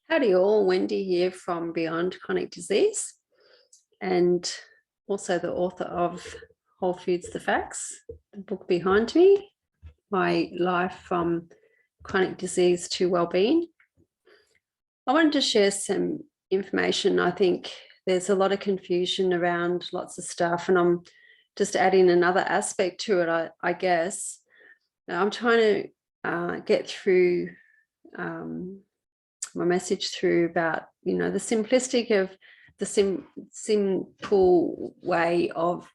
Howdy all, Wendy here from Beyond Chronic Disease, and also the author of Whole Foods, The Facts, the book behind me, My Life from Chronic Disease to Wellbeing. I wanted to share some information. I think there's a lot of confusion around lots of stuff, and I'm just adding another aspect to it, I guess. I'm trying to get through my message through about, the simplistic of the simple way of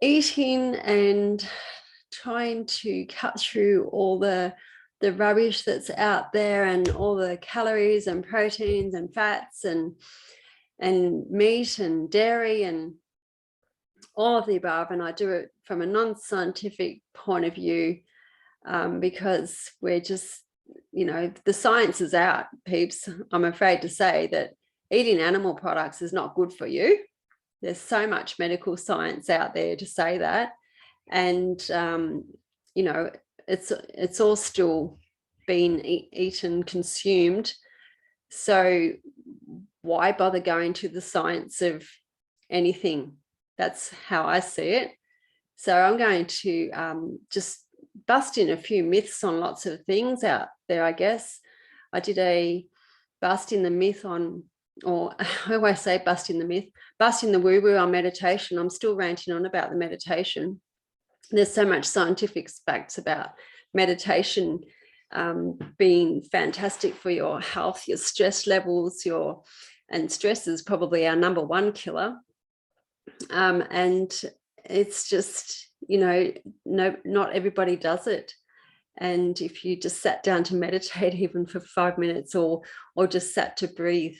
eating and trying to cut through all the rubbish that's out there and all the calories and proteins and fats and meat and dairy and all of the above. And I do it from a non-scientific point of view because we're just, the science is out, peeps. I'm afraid to say that eating animal products is not good for you. There's so much medical science out there to say that. And, it's all still being eaten, consumed. So why bother going to the science of anything? That's how I see it. So I'm going to just bust in a few myths on lots of things out there, I guess. I did a busting the myth on, or I always say busting the myth, busting the woo-woo on meditation. I'm still ranting on about the meditation. There's so much scientific facts about meditation being fantastic for your health, your stress levels, and stress is probably our number one killer. And it's just, not everybody does it. And if you just sat down to meditate even for 5 minutes or just sat to breathe,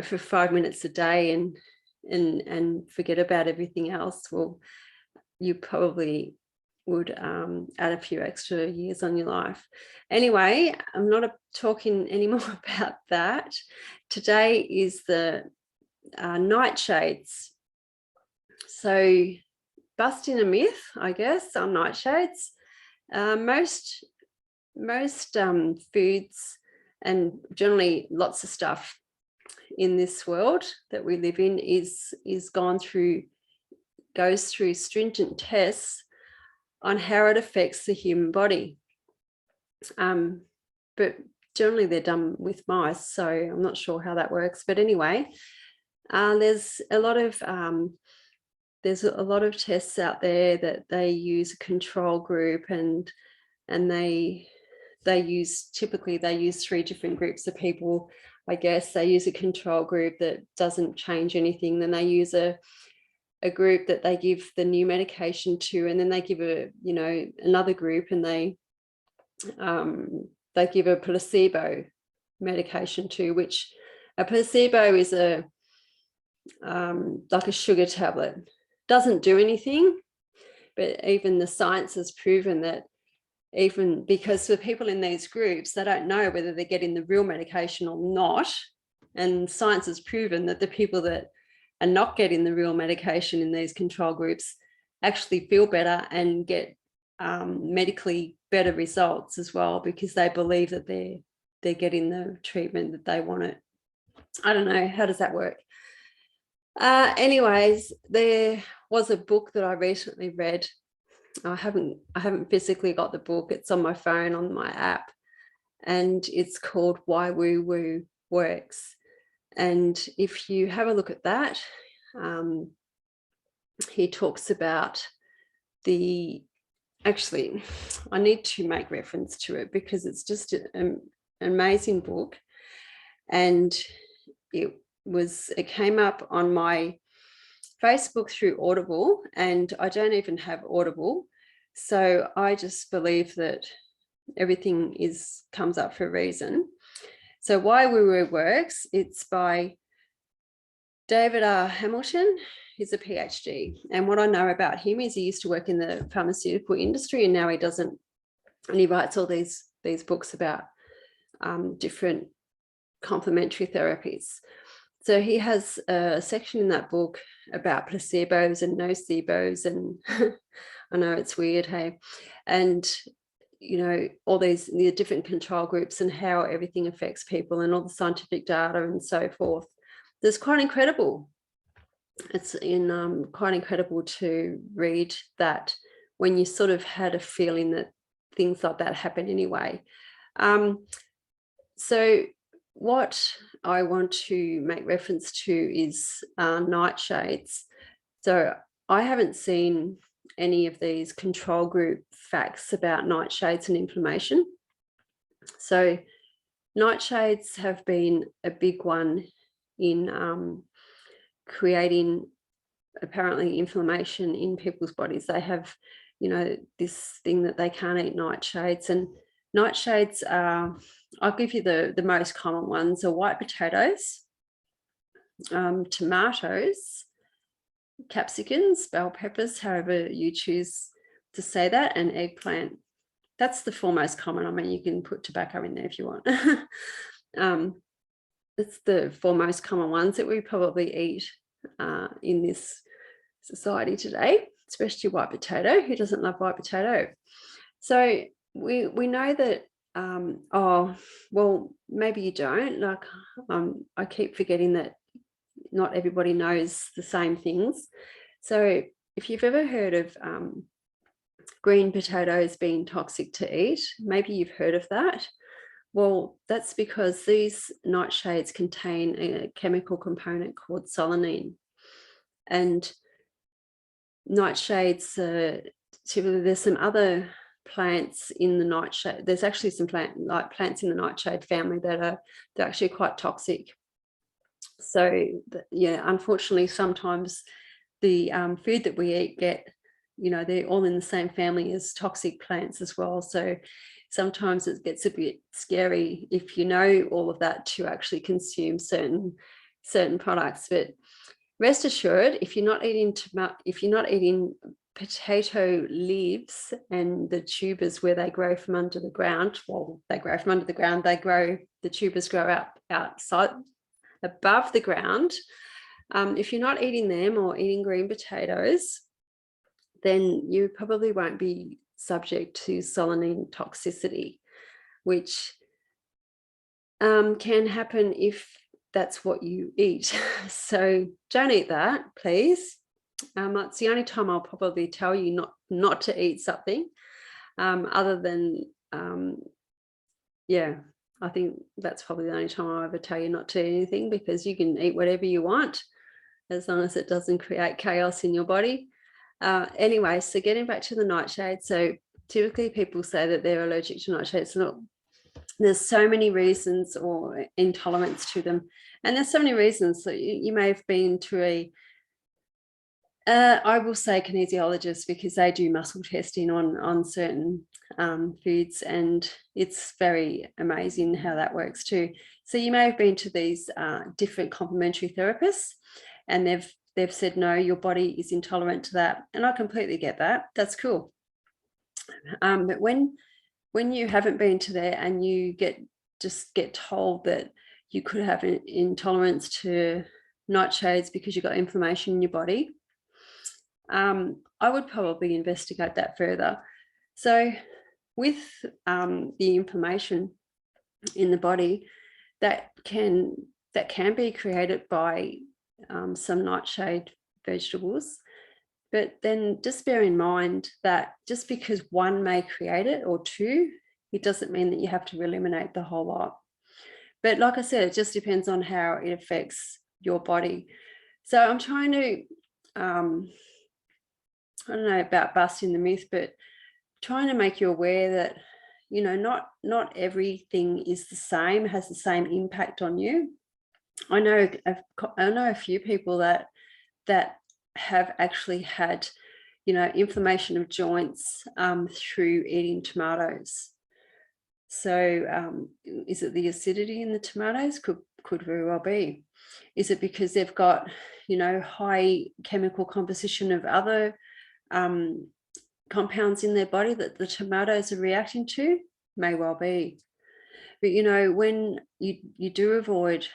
for 5 minutes a day and forget about everything else, well, you probably would add a few extra years on your life. Anyway, I'm not talking anymore about that. Today is the Nightshades. So busting a myth, I guess, on nightshades. Most foods and generally lots of stuff in this world that we live in goes through stringent tests on how it affects the human body. But generally they're done with mice, so I'm not sure how that works. But anyway, there's a lot of tests out there that they use a control group and they use 3 different groups of people. I guess they use a control group that doesn't change anything. Then they use a group that they give the new medication to, and then they give another group and they give a placebo medication to, which a placebo is like a sugar tablet. Doesn't do anything, but even the science has proven that, even because the people in these groups, they don't know whether they're getting the real medication or not, and science has proven that the people that are not getting the real medication in these control groups actually feel better and get medically better results as well, because they believe that they're getting the treatment that they want it. I don't know, how does that work? Anyways, there was a book that I recently read. I haven't physically got the book. It's on my phone, on my app, and it's called Why Woo Woo Works. And if you have a look at that, he talks about actually, I need to make reference to it because it's just an amazing book. And it came up on my Facebook through Audible, and I don't even have Audible. So I just believe that everything comes up for a reason. So Why Woo Woo Works, it's by David R. Hamilton. He's a PhD. And what I know about him is he used to work in the pharmaceutical industry, and now he doesn't. And he writes all these books about different complementary therapies. So he has a section in that book about placebos and nocebos, and I know it's weird, hey? And all the different control groups and how everything affects people and all the scientific data and so forth. It's quite incredible. It's quite incredible to read that when you sort of had a feeling that things like that happen anyway. So what I want to make reference to is nightshades. So I haven't seen any of these control group facts about nightshades and inflammation. So nightshades have been a big one in creating apparently inflammation in people's bodies. They have, this thing that they can't eat nightshades, and nightshades are, I'll give you the most common ones are white potatoes, tomatoes, capsicums, bell peppers, however you choose to say that, and eggplant. That's the four most common. I mean, you can put tobacco in there if you want. It's the four most common ones that we probably eat in this society today, especially white potato. Who doesn't love white potato? So we know that, oh, well, maybe you don't. Like, I keep forgetting that not everybody knows the same things. So if you've ever heard of green potatoes being toxic to eat, maybe you've heard of that. Well, that's because these nightshades contain a chemical component called solanine. And nightshades, typically there's some other plants in the nightshade. There's actually some plants in the nightshade family they're actually quite toxic. So yeah, unfortunately, sometimes the food that we eat they're all in the same family as toxic plants as well. So sometimes it gets a bit scary if you know all of that to actually consume certain products. But rest assured, if you're not eating potato leaves and the tubers where they grow from under the ground, well, they grow from under the ground, the tubers grow outside above the ground. If you're not eating them or eating green potatoes, then you probably won't be subject to solanine toxicity, which can happen if that's what you eat. So don't eat that, please. It's the only time I'll probably tell you not to eat something, other than, yeah, I think that's probably the only time I'll ever tell you not to eat anything, because you can eat whatever you want as long as it doesn't create chaos in your body. Anyway, so getting back to the nightshade. So typically people say that they're allergic to nightshades. Look, there's so many reasons, or intolerance to them. And there's so many reasons. So you may have been to I will say kinesiologist, because they do muscle testing on certain foods, and it's very amazing how that works too. So you may have been to these different complementary therapists, and they've said, no, your body is intolerant to that. And I completely get that. That's cool. But when you haven't been to there and you get told that you could have an intolerance to nightshades because you've got inflammation in your body, I would probably investigate that further. So with the inflammation in the body, that can be created by some nightshade vegetables. But then just bear in mind that just because one may create it, or two, it doesn't mean that you have to eliminate the whole lot. But like I said, it just depends on how it affects your body. So I'm trying to, I don't know about busting the myth, but trying to make you aware that, not everything is the same, has the same impact on you. I know a few people that have actually had, inflammation of joints through eating tomatoes. So is it the acidity in the tomatoes? Could very well be. Is it because they've got, high chemical composition of other compounds in their body that the tomatoes are reacting to? May well be. But when you do avoid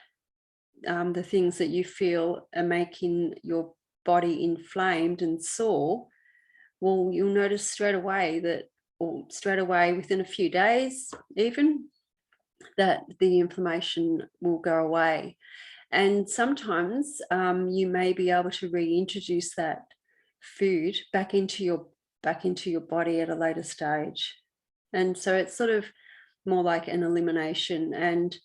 the things that you feel are making your body inflamed and sore, well, you'll notice straight away that or straight away within a few days even, that the inflammation will go away. And sometimes you may be able to reintroduce that food back into your body at a later stage. And so it's sort of more like an elimination. And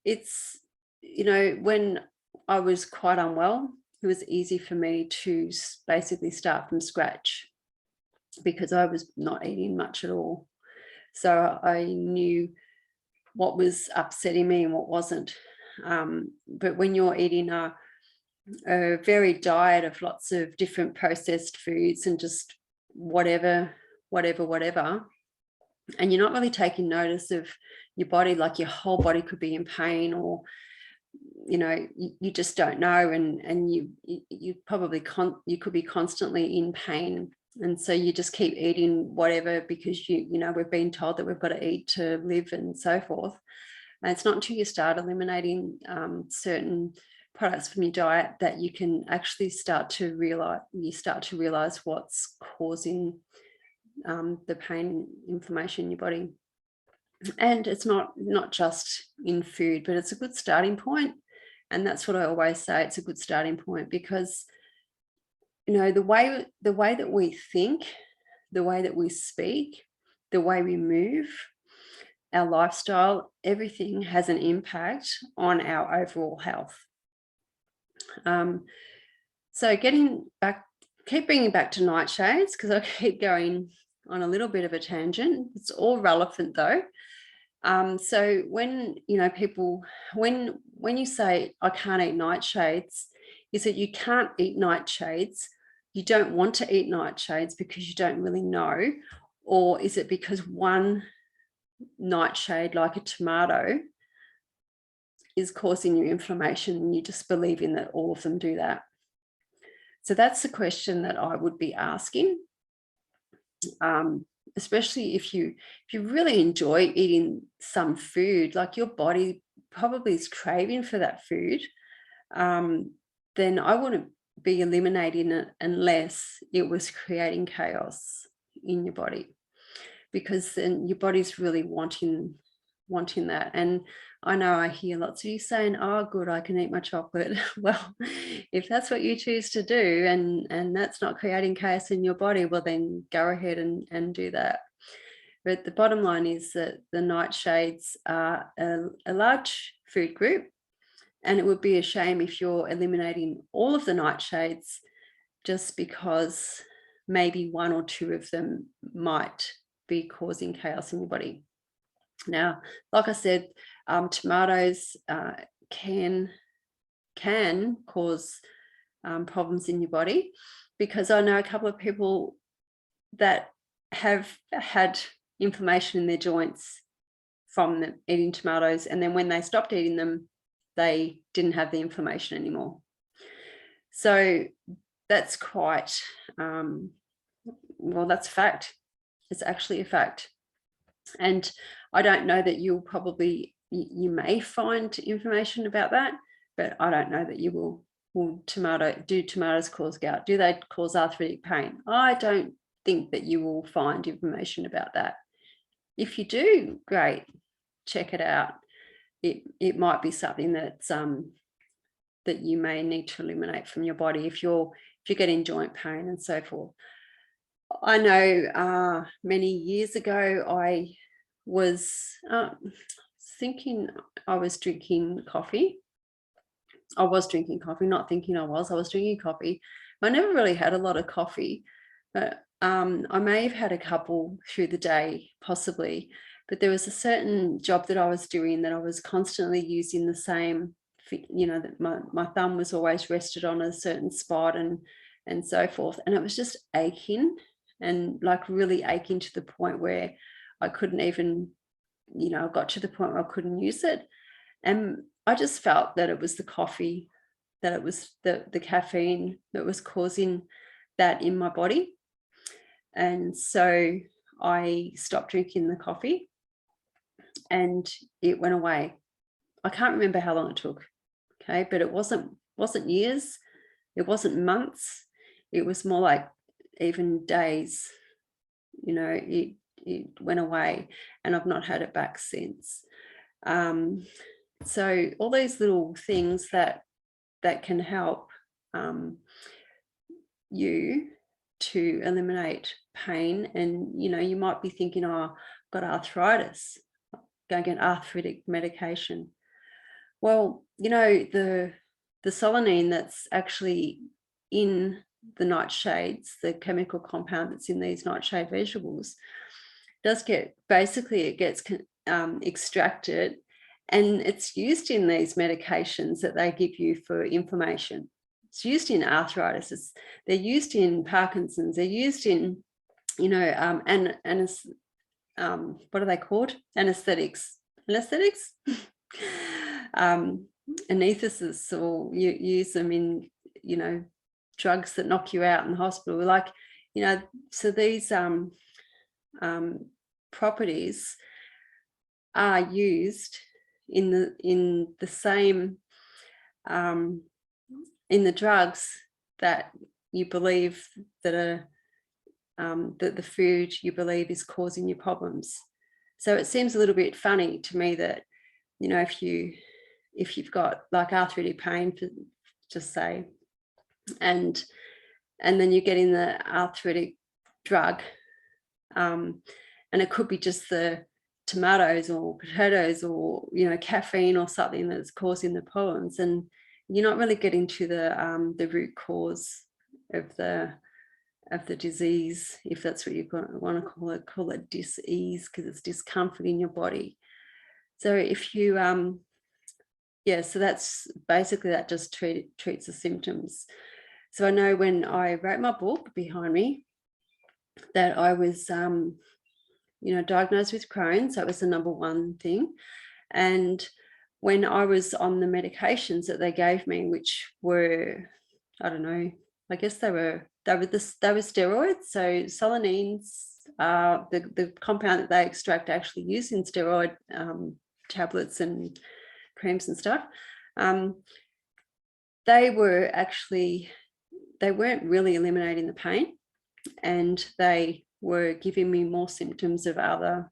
it's, when I was quite unwell, it was easy for me to basically start from scratch because I was not eating much at all. So I knew what was upsetting me and what wasn't. But when you're eating a varied diet of lots of different processed foods and just whatever, and you're not really taking notice of your body, like your whole body could be in pain, or you just don't know, and you probably you could be constantly in pain, and so you just keep eating whatever because we've been told that we've got to eat to live and so forth. And it's not until you start eliminating certain products from your diet that you can actually start to realize what's causing the pain and inflammation in your body. And it's not just in food, but it's a good starting point. And that's what I always say, it's a good starting point, because the way that we think, the way that we speak, the way we move, our lifestyle, everything has an impact on our overall health. So keep bringing back to Nightshades, because I keep going on a little bit of a tangent. It's all relevant though. So when when you say I can't eat nightshades, is that you can't eat nightshades, you don't want to eat nightshades because you don't really know, or is it because one nightshade, like a tomato, is causing you inflammation and you just believe in that all of them do that? So that's the question that I would be asking. Especially if you really enjoy eating some food, like your body probably is craving for that food, then I wouldn't be eliminating it unless it was creating chaos in your body, because then your body's really wanting that. And I know I hear lots of you saying, oh good, I can eat my chocolate. Well, if that's what you choose to do, and that's not creating chaos in your body, well then go ahead and do that. But the bottom line is that the nightshades are a large food group, and it would be a shame if you're eliminating all of the nightshades just because maybe one or two of them might be causing chaos in your body. Now, like I said, tomatoes can cause problems in your body, because I know a couple of people that have had inflammation in their joints from eating tomatoes, and then when they stopped eating them, they didn't have the inflammation anymore. So that's quite well, that's a fact. It's actually a fact. And I don't know that you may find information about that, but I don't know that you will. Do tomatoes cause gout? Do they cause arthritic pain? I don't think that you will find information about that. If you do, great, check it out. It might be something that's that you may need to eliminate from your body if you're getting joint pain and so forth. I know many years ago I was thinking I was drinking coffee. I was drinking coffee, not thinking I was drinking coffee. I never really had a lot of coffee, but I may have had a couple through the day, possibly. But there was a certain job that I was doing that I was constantly using the same, that my thumb was always rested on a certain spot and so forth. And it was just aching, and like really aching to the point where I couldn't even, I got to the point where I couldn't use it. And I just felt that it was the coffee, that it was the caffeine that was causing that in my body. And so I stopped drinking the coffee and it went away. I can't remember how long it took. Okay. But it wasn't years. It wasn't months. It was more like even days. it went away, and I've not had it back since. So all these little things that can help you to eliminate pain. And you might be thinking, oh, I've got arthritis, go get arthritic medication. Well, the solanine that's actually in the nightshades, the chemical compound that's in these nightshade vegetables, does get, basically it gets extracted, and it's used in these medications that they give you for inflammation. It's used in arthritis. They're used in Parkinson's. They're used in, what are they called? Anesthetics. Anesthetists, or you use them in, drugs that knock you out in the hospital. Like, so these properties are used in the same in the drugs that you believe that are that the food you believe is causing you problems. So it seems a little bit funny to me that, if you've got like arthritic pain, for just say, and then you're getting the arthritic drug, and it could be just the tomatoes or potatoes or caffeine or something that's causing the problems, and you're not really getting to the root cause of the disease, if that's what you want to call it dis-ease, because it's discomfort in your body. So if you so that's basically, that just treats the symptoms. So I know when I wrote my book behind me that I was diagnosed with Crohn's. That was the number one thing. And when I was on the medications that they gave me, which were, I don't know, I guess they were steroids. So solanines, the compound that they extract actually used in steroid tablets and creams and stuff. They weren't really eliminating the pain, and they were giving me more symptoms of other,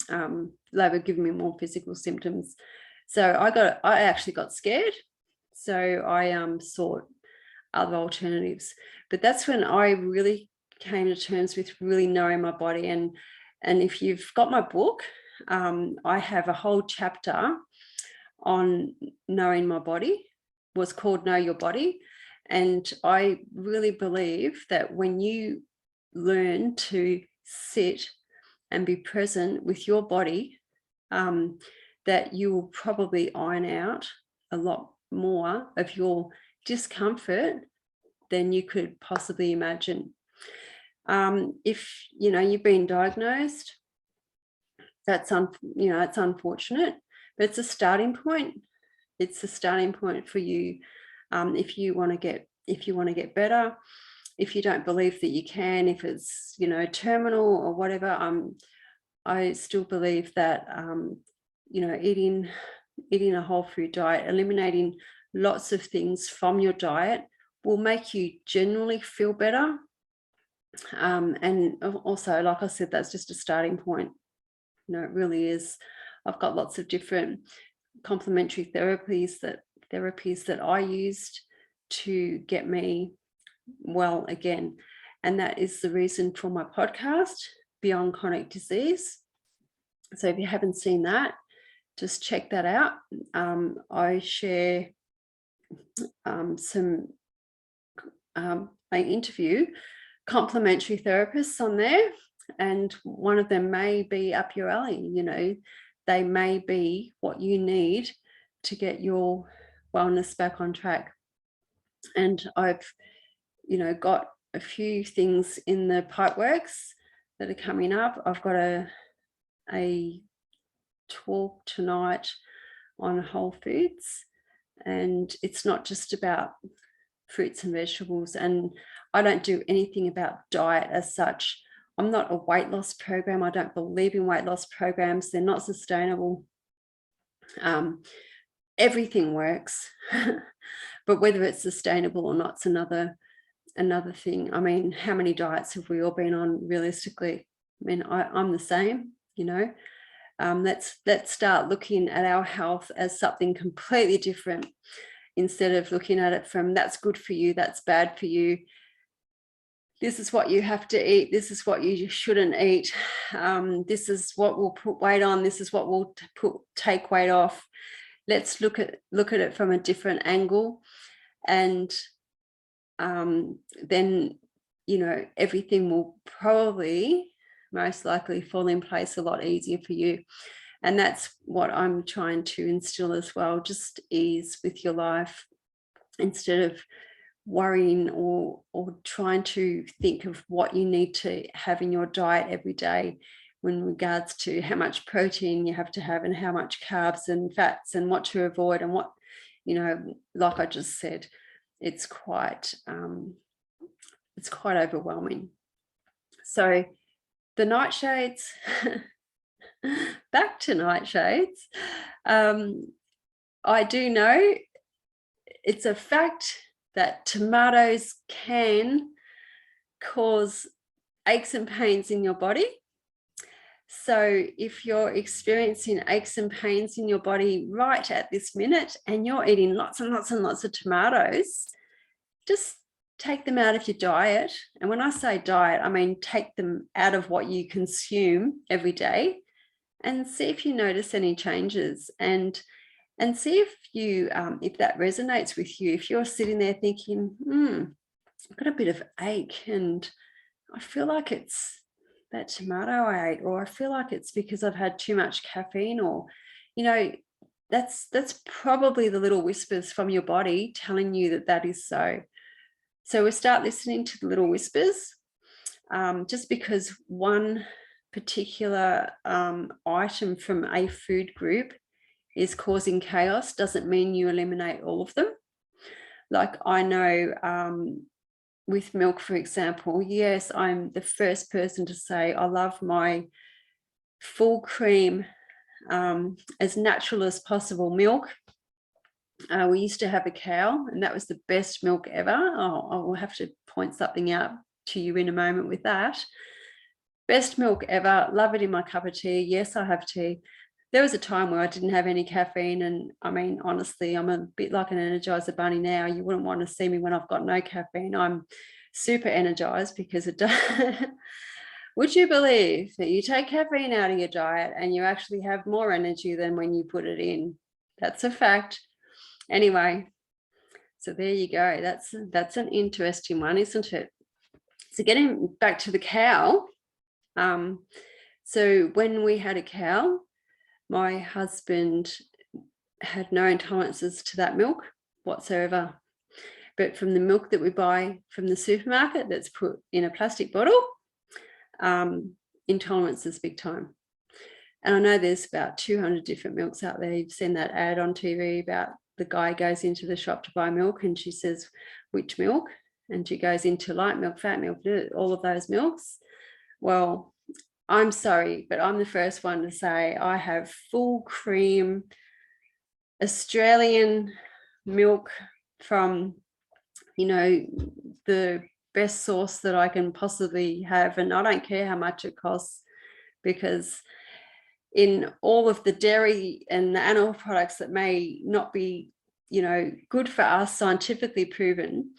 they were giving me more physical symptoms. So I actually got scared. So I sought other alternatives. But that's when I really came to terms with really knowing my body. And if you've got my book, I have a whole chapter on knowing my body. Was called Know Your Body. And I really believe that when you learn to sit and be present with your body, that you will probably iron out a lot more of your discomfort than you could possibly imagine. If you've been diagnosed, that's unfortunate, but it's a starting point. It's a starting point for you. If you want to get better, if you don't believe that you can, if it's terminal or whatever, I still believe that eating a whole food diet, eliminating lots of things from your diet, will make you generally feel better. And also, like I said, that's just a starting point. It really is. I've got lots of different complementary therapies that I used to get me well again. And that is the reason for my podcast, Beyond Chronic Disease. So if you haven't seen that, just check that out. I share I interview complementary therapists on there, and one of them may be up your alley. They may be what you need to get your wellness back on track. And I've got a few things in the pipeworks that are coming up. I've got a talk tonight on whole foods, and it's not just about fruits and vegetables. And I don't do anything about diet as such. I'm not a weight loss program. I don't believe in weight loss programs. They're not sustainable. Everything works, but whether it's sustainable or not, it's another thing. I mean, how many diets have we all been on realistically? I mean, I'm the same, you know. Let's start looking at our health as something completely different, instead of looking at it from that's good for you, that's bad for you, this is what you have to eat, this is what you shouldn't eat, this is what will put weight on, this is what will take weight off. Let's look at it from a different angle, and then, you know, everything will probably most likely fall in place a lot easier for you. And that's what I'm trying to instill as well, just ease with your life, instead of worrying or trying to think of what you need to have in your diet every day in regards to how much protein you have to have and how much carbs and fats and what to avoid, and what, you know, like I just said, it's quite overwhelming. So the nightshades, back to nightshades. I do know it's a fact that tomatoes can cause aches and pains in your body. So if you're experiencing aches and pains in your body right at this minute, and you're eating lots and lots and lots of tomatoes, just take them out of your diet. And when I say diet, I mean take them out of what you consume every day, and see if you notice any changes, and see if you if that resonates with you. If you're sitting there thinking, I've got a bit of ache and I feel like it's that tomato I ate, or I feel like it's because I've had too much caffeine, or, you know, that's probably the little whispers from your body telling you that that is so. So we start listening to the little whispers. Just because one particular item from a food group is causing chaos doesn't mean you eliminate all of them. Like, I know with milk, for example, yes, I'm the first person to say I love my full cream, as natural as possible milk. We used to have a cow, and that was the best milk ever. I will have to point something out to you in a moment with that. Best milk ever. Love it in my cup of tea. Yes, I have tea. There was a time where I didn't have any caffeine, and I mean, honestly, I'm a bit like an Energizer bunny now. You wouldn't want to see me when I've got no caffeine. I'm super energized because it does. Would you believe that you take caffeine out of your diet and you actually have more energy than when you put it in? That's a fact. Anyway, so there you go. That's an interesting one, isn't it? So getting back to the cow. So when we had a cow, my husband had no intolerances to that milk whatsoever. But from the milk that we buy from the supermarket that's put in a plastic bottle, intolerance is big time. And I know there's about 200 different milks out there. You've seen that ad on TV about the guy goes into the shop to buy milk, and she says, which milk? And she goes into light milk, fat milk, all of those milks. Well, I'm sorry, but I'm the first one to say I have full cream Australian milk from, you know, the best source that I can possibly have. And I don't care how much it costs, because in all of the dairy and the animal products that may not be, you know, good for us, scientifically proven,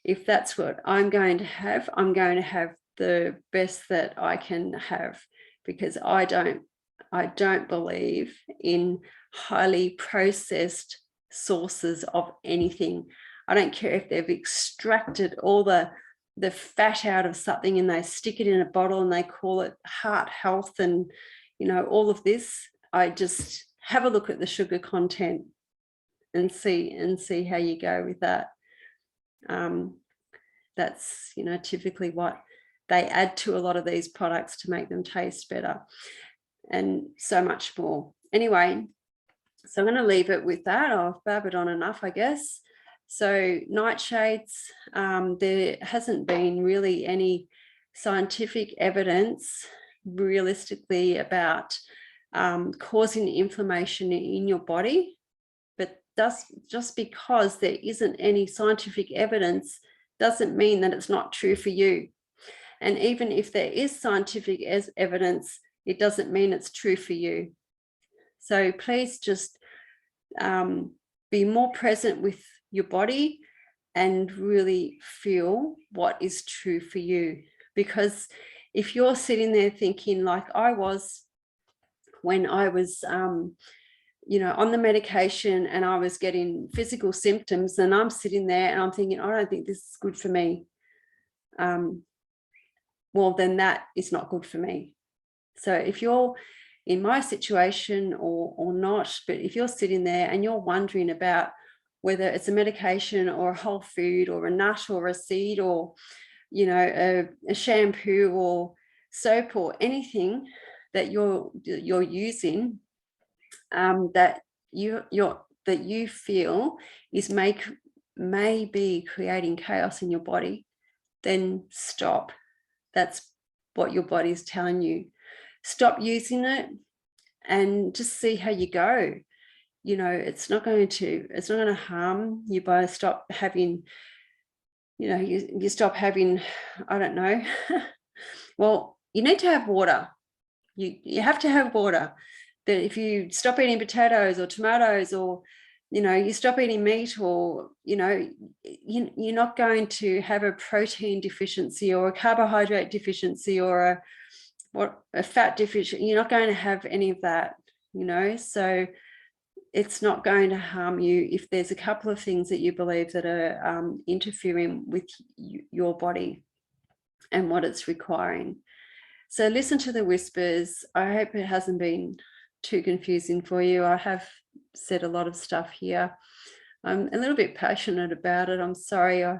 if that's what I'm going to have, I'm going to have the best that I can have, because I don't believe in highly processed sources of anything. I don't care if they've extracted all the fat out of something and they stick it in a bottle and they call it heart health and, you know, all of this. I just have a look at the sugar content and see how you go with that. That's, you know, typically what they add to a lot of these products to make them taste better, and so much more. Anyway, so I'm going to leave it with that. I've babbled on enough, I guess. So nightshades, there hasn't been really any scientific evidence realistically about causing inflammation in your body, but just because there isn't any scientific evidence doesn't mean that it's not true for you. And even if there is scientific evidence, it doesn't mean it's true for you. So please just be more present with your body and really feel what is true for you. Because if you're sitting there thinking like I was when I was, you know, on the medication and I was getting physical symptoms, and I'm sitting there and I'm thinking, I don't think this is good for me. Well, then that is not good for me. So if you're in my situation or not, but if you're sitting there and you're wondering about whether it's a medication or a whole food or a nut or a seed or, you know, a shampoo or soap or anything that you're using, that you feel is may be creating chaos in your body, then stop. That's what your body is telling you. Stop using it and just see how you go. You know, it's not going to harm you by stop having, you know, you stop having, I don't know. Well, you need to have water. You have to have water. That if you stop eating potatoes or tomatoes, or, you know, you stop eating meat, or, you know, you're not going to have a protein deficiency or a carbohydrate deficiency or a fat deficiency. You're not going to have any of that, you know. So it's not going to harm you if there's a couple of things that you believe that are interfering with your body and what it's requiring. So listen to the whispers. I hope it hasn't been too confusing for you. I have said a lot of stuff here. I'm a little bit passionate about it. I'm sorry, I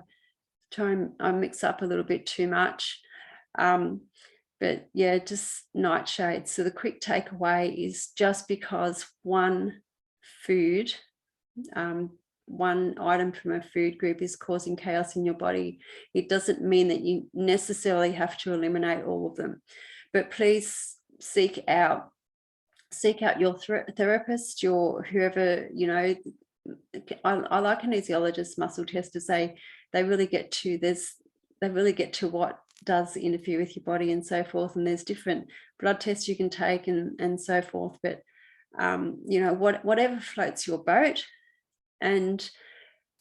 mix up a little bit too much. But yeah, just nightshades. So the quick takeaway is, just because one food, one item from a food group is causing chaos in your body, it doesn't mean that you necessarily have to eliminate all of them. But please seek out your therapist, your whoever, you know. I like kinesiologists, muscle testers. They really get to what does interfere with your body and so forth. And there's different blood tests you can take and so forth. But you know, whatever floats your boat. And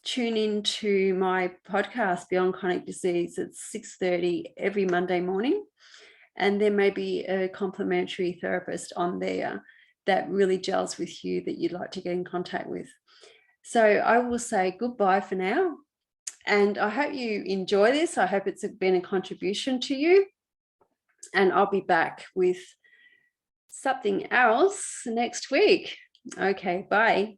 tune into my podcast, Beyond Chronic Disease, at 6:30 every Monday morning. And there may be a complimentary therapist on there that really gels with you, that you'd like to get in contact with. So I will say goodbye for now. And I hope you enjoy this. I hope it's been a contribution to you. And I'll be back with something else next week. Okay, bye.